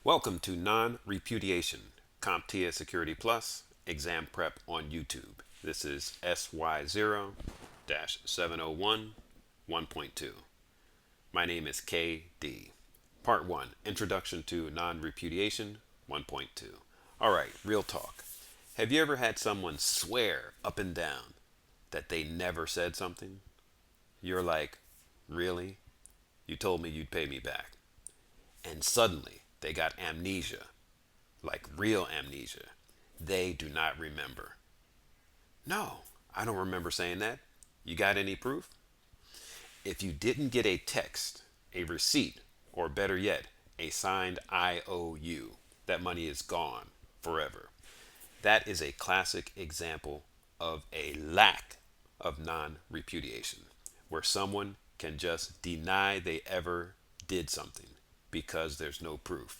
Welcome to Non-Repudiation, CompTIA Security Plus, exam prep on YouTube. This is SY0-701 1.2. My name is KD. Part 1, Introduction to Non-Repudiation 1.2. Alright, real talk. Have you ever had someone swear up and down that they never said something? You're like, really? You told me you'd pay me back. And suddenly they got amnesia, like real amnesia. They do not remember. No, I don't remember saying that. You got any proof? If you didn't get a text, a receipt, or better yet, a signed IOU, that money is gone forever. That is a classic example of a lack of non repudiation, where someone can just deny they ever did something because there's no proof.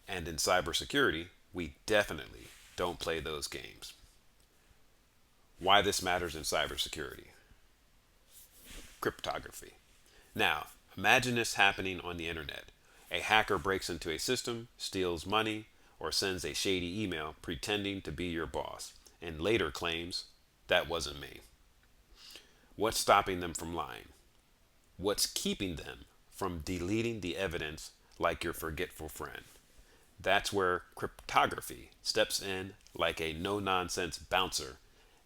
And in cybersecurity, we definitely don't play those games. Why this matters in cybersecurity: cryptography. Now, imagine this happening on the internet. A hacker breaks into a system, steals money, or sends a shady email pretending to be your boss, and later claims, that wasn't me. What's stopping them from lying? What's keeping them from deleting the evidence like your forgetful friend? That's where cryptography steps in like a no nonsense bouncer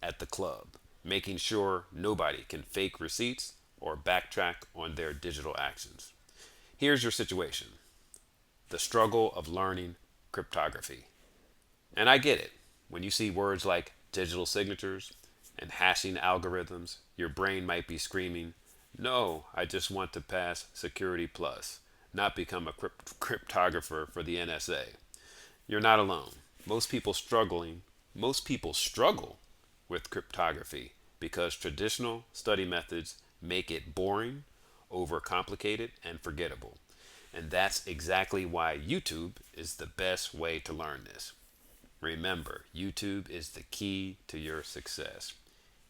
at the club, making sure nobody can fake receipts or backtrack on their digital actions. Here's your situation: the struggle of learning cryptography. And I get it. When you see words like digital signatures and hashing algorithms, your brain might be screaming, no, I just want to pass Security Plus, not become a cryptographer for the NSA. You're not alone. Most people struggle with cryptography because traditional study methods make it boring, overcomplicated, and forgettable. And that's exactly why YouTube is the best way to learn this. Remember, YouTube is the key to your success.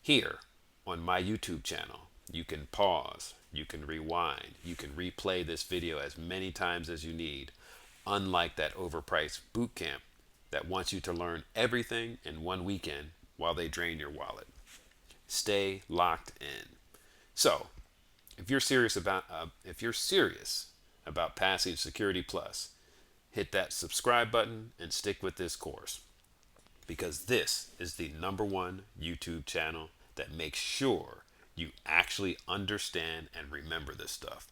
Here, on my YouTube channel, you can pause, you can rewind, you can replay this video as many times as you need, unlike that overpriced boot camp that wants you to learn everything in one weekend while they drain your wallet. Stay locked in. So, if you're serious about passing Security Plus, hit that subscribe button and stick with this course, because this is the #1 YouTube channel that makes sure you actually understand and remember this stuff.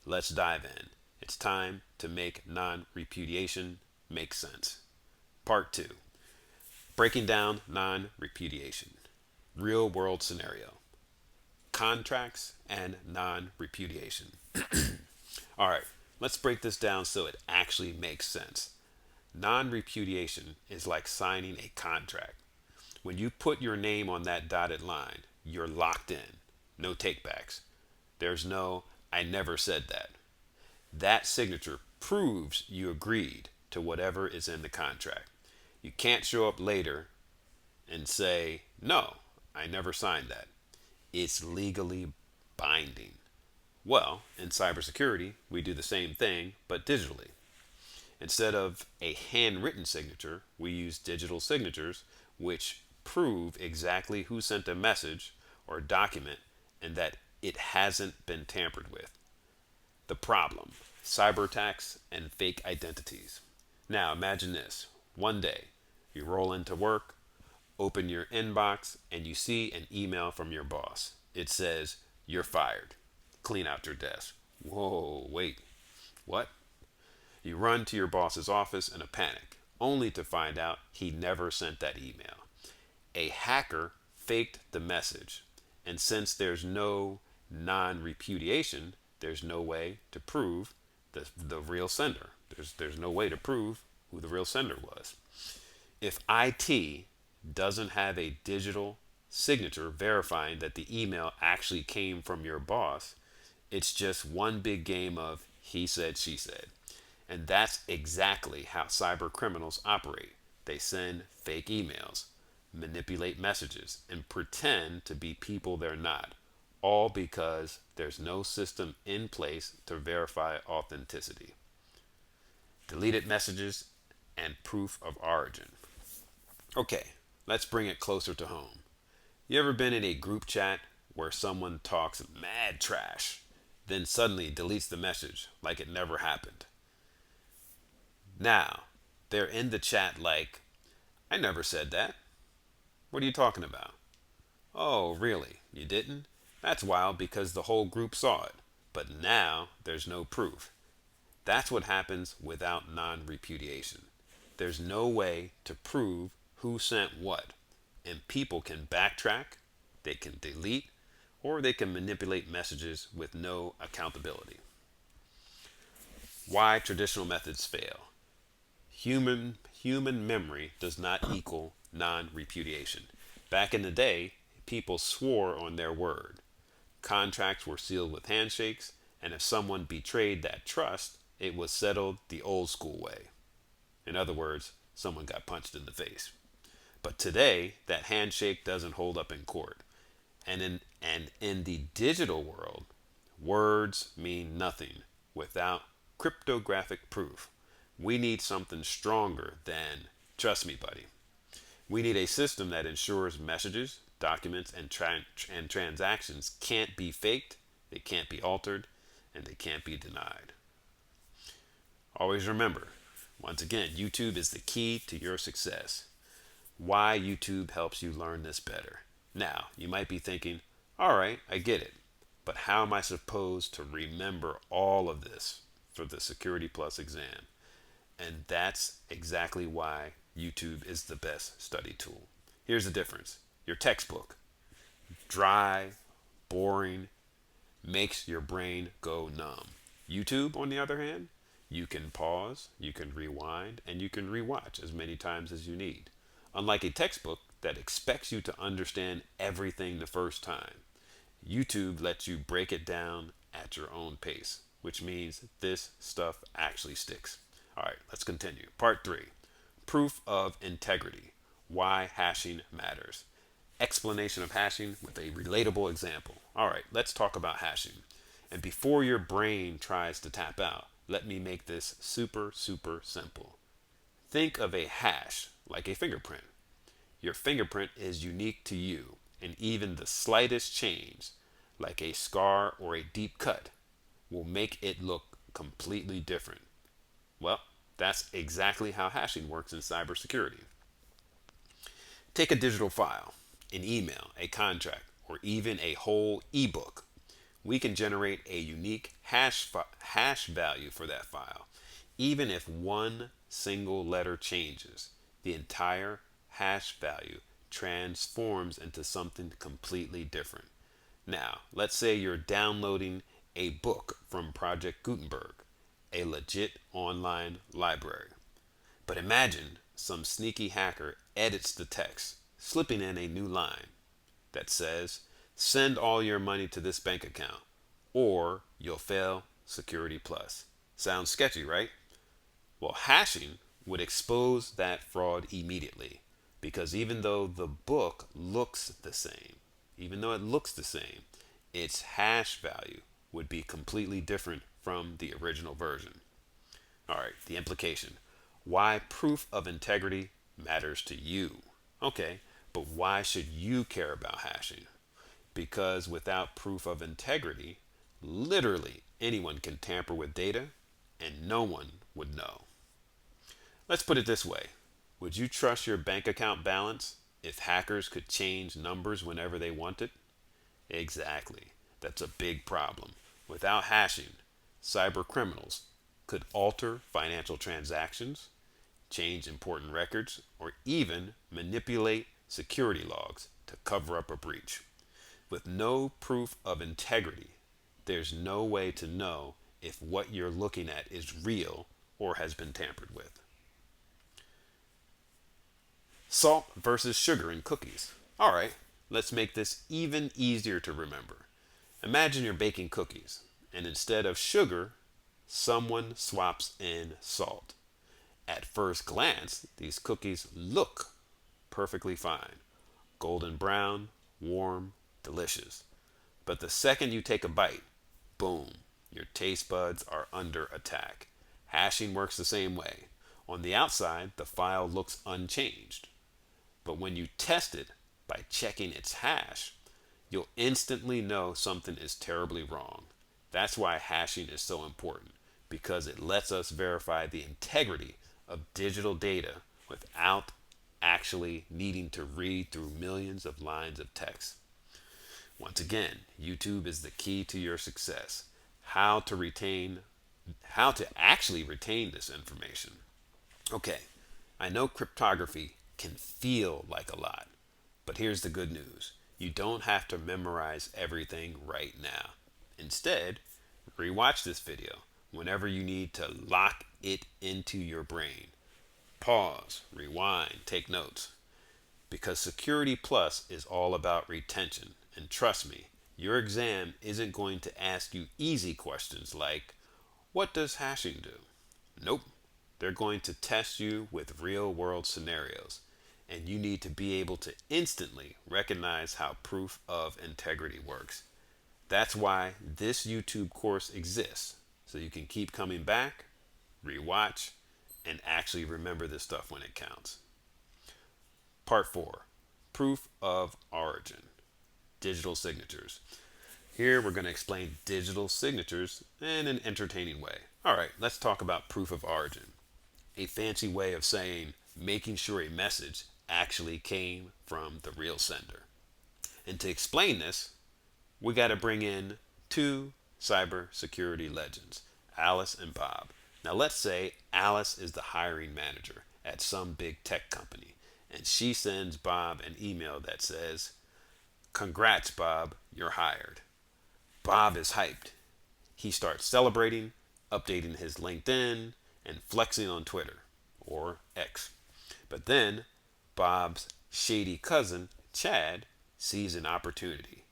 Let's dive in. It's time to make non-repudiation make sense. Part 2, breaking down non-repudiation. Real world scenario: contracts and non-repudiation. All right, let's break this down so it actually makes sense. Non-repudiation is like signing a contract. When you put your name on that dotted line, you're locked in. No takebacks. There's no, I never said that. That signature proves you agreed to whatever is in the contract. You can't show up later and say, no, I never signed that. It's legally binding. Well, in cybersecurity, we do the same thing, but digitally. Instead of a handwritten signature, we use digital signatures, which prove exactly who sent a message or document and that it hasn't been tampered with. The problem: cyber attacks and fake identities. Now imagine this. One day, you roll into work, open your inbox, and you see an email from your boss. It says, you're fired. Clean out your desk. Whoa, wait, what? You run to your boss's office in a panic, only to find out he never sent that email. A hacker faked the message, and since there's no non repudiation, there's no way to prove the real sender. There's no way to prove who the real sender was. If IT doesn't have a digital signature verifying that the email actually came from your boss, it's just one big game of he said, she said. And that's exactly how cyber criminals operate. They send fake emails, manipulate messages, and pretend to be people they're not, all because there's no system in place to verify authenticity. deleted messages, and proof of origin. Okay, let's bring it closer to home. You ever been in a group chat where someone talks mad trash, then suddenly deletes the message like it never happened? Now, they're in the chat like, I never said that. What are you talking about? Oh, really? You didn't? That's wild because the whole group saw it. But now there's no proof. That's what happens without non-repudiation. There's no way to prove who sent what. And people can backtrack, they can delete, or they can manipulate messages with no accountability. Why traditional methods fail. Human memory does not equal non-repudiation. Back in the day, people swore on their word. Contracts were sealed with handshakes, and if someone betrayed that trust, it was settled the old school way. In other words, someone got punched in the face. But today, that handshake doesn't hold up in court. And in the digital world, words mean nothing without cryptographic proof. We need something stronger than trust me, buddy. We need a system that ensures messages, documents, and transactions can't be faked, they can't be altered, and they can't be denied. Always remember, once again, YouTube is the key to your success. Why YouTube helps you learn this better. Now, you might be thinking, all right, I get it, but how am I supposed to remember all of this for the Security Plus exam? And that's exactly why YouTube is the best study tool. Here's the difference. Your textbook, dry, boring, makes your brain go numb. YouTube, on the other hand, you can pause, you can rewind, and you can rewatch as many times as you need. Unlike a textbook that expects you to understand everything the first time, YouTube lets you break it down at your own pace, which means this stuff actually sticks. All right, let's continue. Part 3, proof of integrity, why hashing matters. Explanation of hashing with a relatable example. All right, let's talk about hashing. And before your brain tries to tap out, let me make this super simple. Think of a hash like a fingerprint. Your fingerprint is unique to you, and even the slightest change, like a scar or a deep cut, will make it look completely different. Well, that's exactly how hashing works in cybersecurity. Take a digital file, an email, a contract, or even a whole ebook. We can generate a unique hash value for that file. Even if one single letter changes, the entire hash value transforms into something completely different. Now, let's say you're downloading a book from Project Gutenberg, a legit online library. But imagine some sneaky hacker edits the text, slipping in a new line that says, send all your money to this bank account, or you'll fail Security Plus. Sounds sketchy, right? Well, hashing would expose that fraud immediately, because even though the book looks the same, its hash value would be completely different from the original version. All right, the implication. Why proof of integrity matters to you. Okay, but why should you care about hashing? Because without proof of integrity, literally anyone can tamper with data and no one would know. Let's put it this way. Would you trust your bank account balance if hackers could change numbers whenever they wanted? Exactly. That's a big problem. Without hashing, cybercriminals could alter financial transactions, change important records, or even manipulate security logs to cover up a breach. With no proof of integrity, there's no way to know if what you're looking at is real or has been tampered with. Salt versus sugar in cookies. All right, let's make this even easier to remember. Imagine you're baking cookies, and instead of sugar, someone swaps in salt. At first glance, these cookies look perfectly fine. Golden brown, warm, delicious. But the second you take a bite, boom, your taste buds are under attack. Hashing works the same way. On the outside, the file looks unchanged. But when you test it by checking its hash, you'll instantly know something is terribly wrong. That's why hashing is so important, because it lets us verify the integrity of digital data without actually needing to read through millions of lines of text. Once again, YouTube is the key to your success. How to actually retain this information. Okay, I know cryptography can feel like a lot, but here's the good news. You don't have to memorize everything right now. Instead, rewatch this video whenever you need to lock it into your brain. Pause, rewind, take notes. Because Security Plus is all about retention. And trust me, your exam isn't going to ask you easy questions like, what does hashing do? Nope. They're going to test you with real world scenarios. And you need to be able to instantly recognize how proof of integrity works. That's why this YouTube course exists. So you can keep coming back, rewatch, and actually remember this stuff when it counts. Part 4. Proof of origin. Digital signatures. Here we're going to explain digital signatures in an entertaining way. Alright, let's talk about proof of origin. A fancy way of saying making sure a message actually came from the real sender. And to explain this, we got to bring in two cybersecurity legends, Alice and Bob. Now let's say Alice is the hiring manager at some big tech company, and she sends Bob an email that says, "Congrats, Bob, you're hired." Bob is hyped. He starts celebrating, updating his LinkedIn, and flexing on Twitter, or X. But then Bob's shady cousin, Chad, sees an opportunity.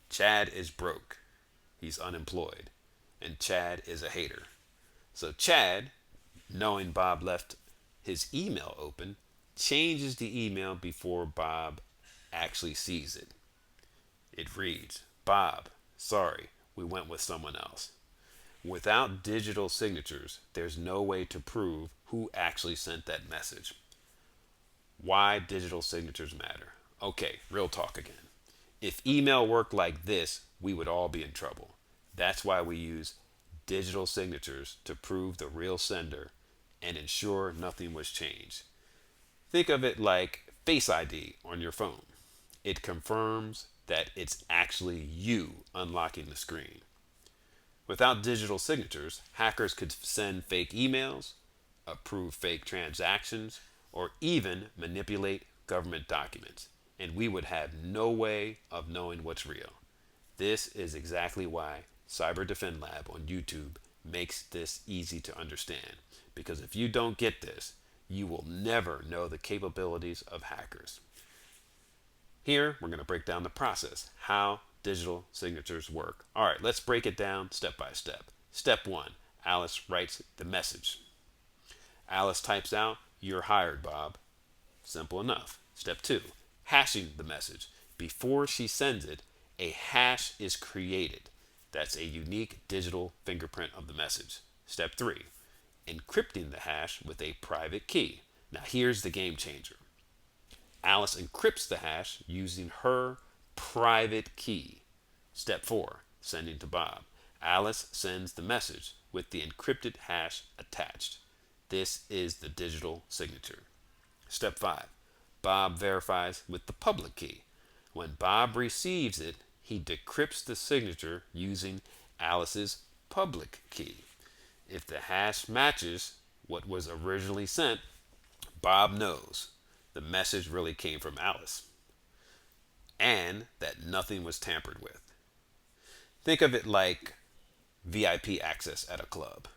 Chad is broke. He's unemployed. And Chad is a hater. So Chad, knowing Bob left his email open, changes the email before Bob actually sees it. It reads, "Bob, sorry, we went with someone else." Without digital signatures, there's no way to prove who actually sent that message. Why digital signatures matter. Okay, real talk again. If email worked like this, we would all be in trouble. That's why we use digital signatures to prove the real sender and ensure nothing was changed. Think of it like Face ID on your phone. It confirms that it's actually you unlocking the screen. Without digital signatures, hackers could send fake emails, approve fake transactions, or even manipulate government documents, and we would have no way of knowing what's real. This is exactly why CyberDefend Lab on YouTube makes this easy to understand, because if you don't get this, you will never know the capabilities of hackers. Here, we're going to break down the process, how digital signatures work. All right, let's break it down step by step. Step 1, Alice writes the message. Alice types out, "You're hired, Bob." Simple enough. Step 2, hashing the message. Before she sends it, a hash is created. That's a unique digital fingerprint of the message. Step 3, encrypting the hash with a private key. Now here's the game changer. Alice encrypts the hash using her private key. Step 4, sending to Bob. Alice sends the message with the encrypted hash attached. This is the digital signature. Step 5, Bob verifies with the public key. When Bob receives it, he decrypts the signature using Alice's public key. If the hash matches what was originally sent, Bob knows the message really came from Alice and that nothing was tampered with. Think of it like VIP access at a club.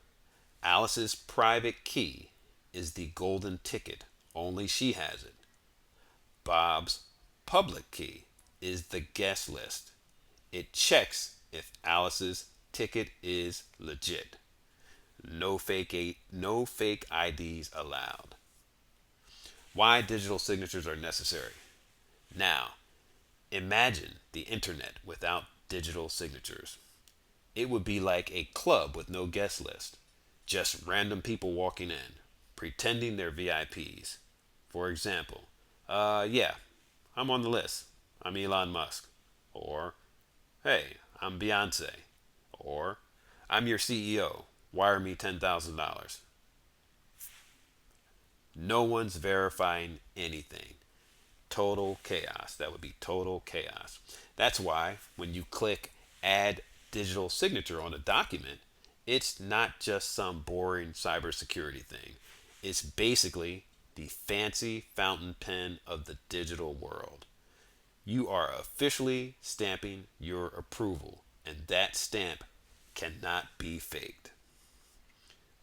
Alice's private key is the golden ticket. Only she has it. Bob's public key is the guest list. It checks if Alice's ticket is legit. No fake IDs allowed. Why digital signatures are necessary. Now, imagine the internet without digital signatures. It would be like a club with no guest list. just random people walking in, pretending they're VIPs. For example, yeah, I'm on the list. I'm Elon Musk. Or, hey, I'm Beyonce. Or, I'm your CEO. Wire me $10,000. No one's verifying anything. Total chaos. That would be total chaos. That's why when you click add digital signature on a document, it's not just some boring cybersecurity thing. It's basically the fancy fountain pen of the digital world. You are officially stamping your approval, and that stamp cannot be faked.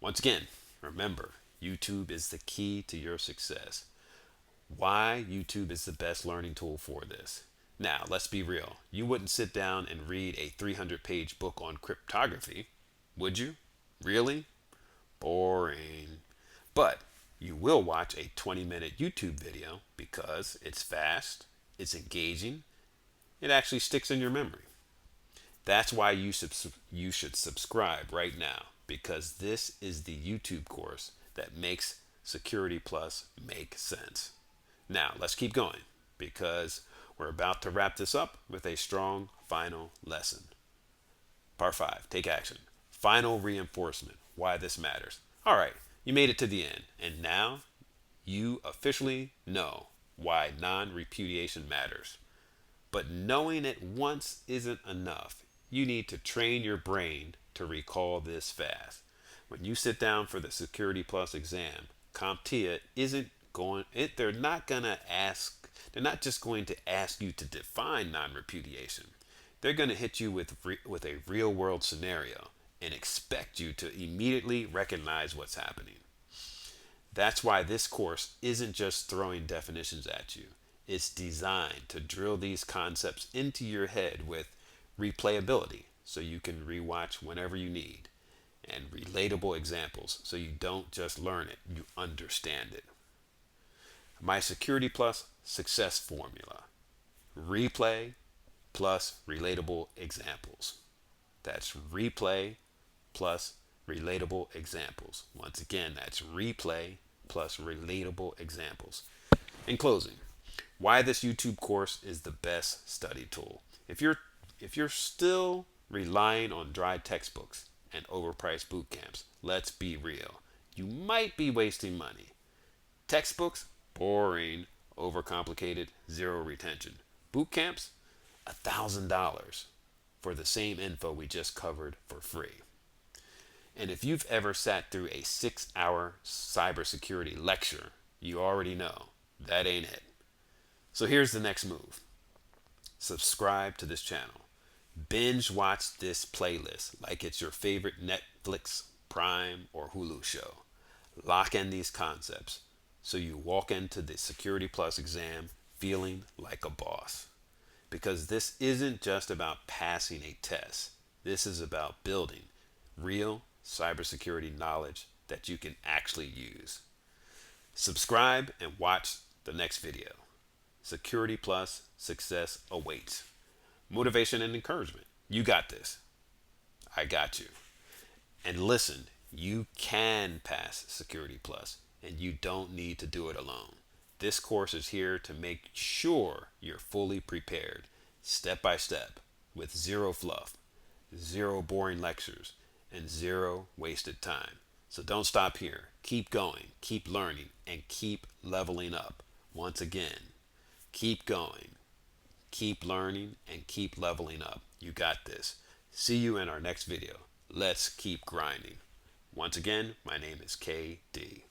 Once again, remember, YouTube is the key to your success. Why YouTube is the best learning tool for this. Now, let's be real. You wouldn't sit down and read a 300-page book on cryptography, would you? Really? Boring. But you will watch a 20-minute YouTube video because it's fast, it's engaging, it actually sticks in your memory. That's why you should subscribe right now, because this is the YouTube course that makes Security Plus make sense. Now, let's keep going because we're about to wrap this up with a strong final lesson. Part 5, take action. Final reinforcement, why this matters. All right, you made it to the end, and now you officially know why non-repudiation matters. But knowing it once isn't enough. You need to train your brain to recall this fast. When you sit down for the Security Plus exam, CompTIA isn't going it they're not just going to ask you to define non-repudiation. They're going to hit you with a real-world scenario and expect you to immediately recognize what's happening. That's why this course isn't just throwing definitions at you. It's designed to drill these concepts into your head with replayability so you can rewatch whenever you need, and relatable examples so you don't just learn it, you understand it. My Security Plus success formula: replay plus relatable examples. That's replay plus relatable examples. Once again, that's replay plus relatable examples. In closing, why this YouTube course is the best study tool. If you're still relying on dry textbooks and overpriced boot camps, let's be real. You might be wasting money. Textbooks, boring, overcomplicated, zero retention. Boot camps, $1,000 for the same info we just covered for free. And if you've ever sat through a 6-hour cybersecurity lecture, you already know that ain't it. So here's the next move. Subscribe to this channel. Binge watch this playlist like it's your favorite Netflix, Prime, or Hulu show. Lock in these concepts so you walk into the Security Plus exam feeling like a boss. Because this isn't just about passing a test. This is about building real cybersecurity knowledge that you can actually use. Subscribe and watch the next video. Security Plus success awaits. Motivation and encouragement. You got this. I got you. And listen, you can pass Security Plus, and you don't need to do it alone. This course is here to make sure you're fully prepared, step by step, with zero fluff, zero boring lectures, and zero wasted time. So don't stop here. Keep going, keep learning, and keep leveling up. Once again, keep going, keep learning, and keep leveling up. You got this. See you in our next video. Let's keep grinding. Once again, my name is KD.